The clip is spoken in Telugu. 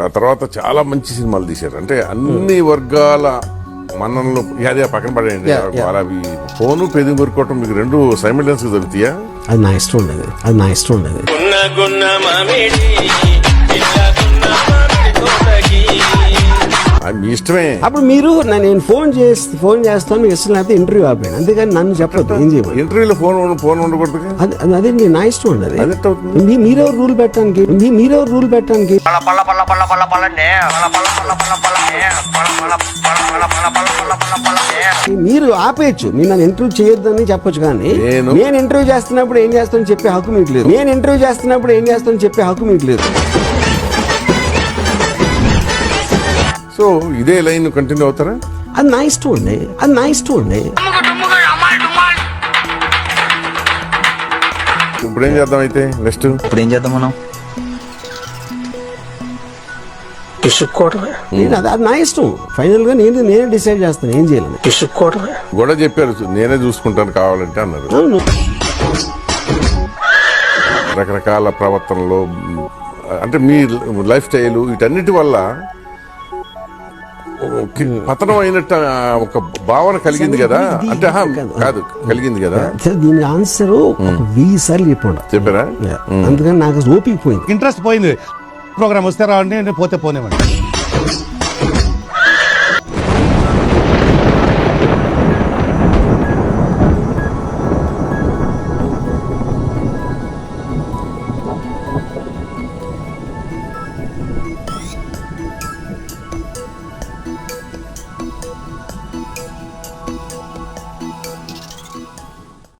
ఆ తర్వాత చాలా మంచి సినిమాలు తీశారు. అంటే అన్ని వర్గాల మన్ననలు అదే పక్కన పడేయండి. అవి ఫోను పెదింగ్ కొరుకోవటం మీకు రెండు సైమల్టేనియస్ గా దొరుకుతాయా? అది నా ఇష్టం ఉండదు, అది నా ఇష్టం ఉండదు. మీ ఇష్టమే. అప్పుడు మీరు నేను ఫోన్ చేస్తాను మీకు ఇష్టం లేకపోతే ఇంటర్వ్యూ ఆపాను, అంతేగాని నన్ను చెప్పదు ఏం చేయమని. ఇంటర్వ్యూలో ఫోన్ ఉండకూడదు. అదే నా ఇష్టం ఉండదు. అది మీరెవరు రూల్ పెట్టడానికి మీరు ఆపేయచ్చు. మీరు నన్ను ఇంటర్వ్యూ చేయొద్దని చెప్పొచ్చు, కానీ నేను ఇంటర్వ్యూ చేస్తున్నప్పుడు ఏం చేస్తానని చెప్పే హక్కు మీకు లేదు. సో ఇదే లైన్ కంటిన్యూ అవుతారా? అది నా ఇష్టం ఉండే. ఇప్పుడు ఏం చేద్దాం అయితే నెక్స్ట్? ఇప్పుడు ఏం చేద్దాం మనం? అది నా ఇష్టం. ఫైనల్ గా నేనే డిసైడ్ చేస్తాను ఏం చేయాలని. కూడా చెప్పారు నేనే చూసుకుంటాను కావాలంటే అన్నారు. అవును. రకరకాల ప్రవర్తనలో అంటే మీ లైఫ్ స్టైల్ వీటన్నిటి వల్ల పతనం అయినట్టు ఒక భావన కలిగింది కదా. అంటే కాదు కలిగింది కదా. దీని ఆన్సర్ 1000 సార్లు చెప్పారా? అందుకని నాకు ఓపిక పోయింది, ఇంట్రెస్ట్ పోయింది. ప్రోగ్రామ్ వస్తే రావండి, పోతే పోనేవండి.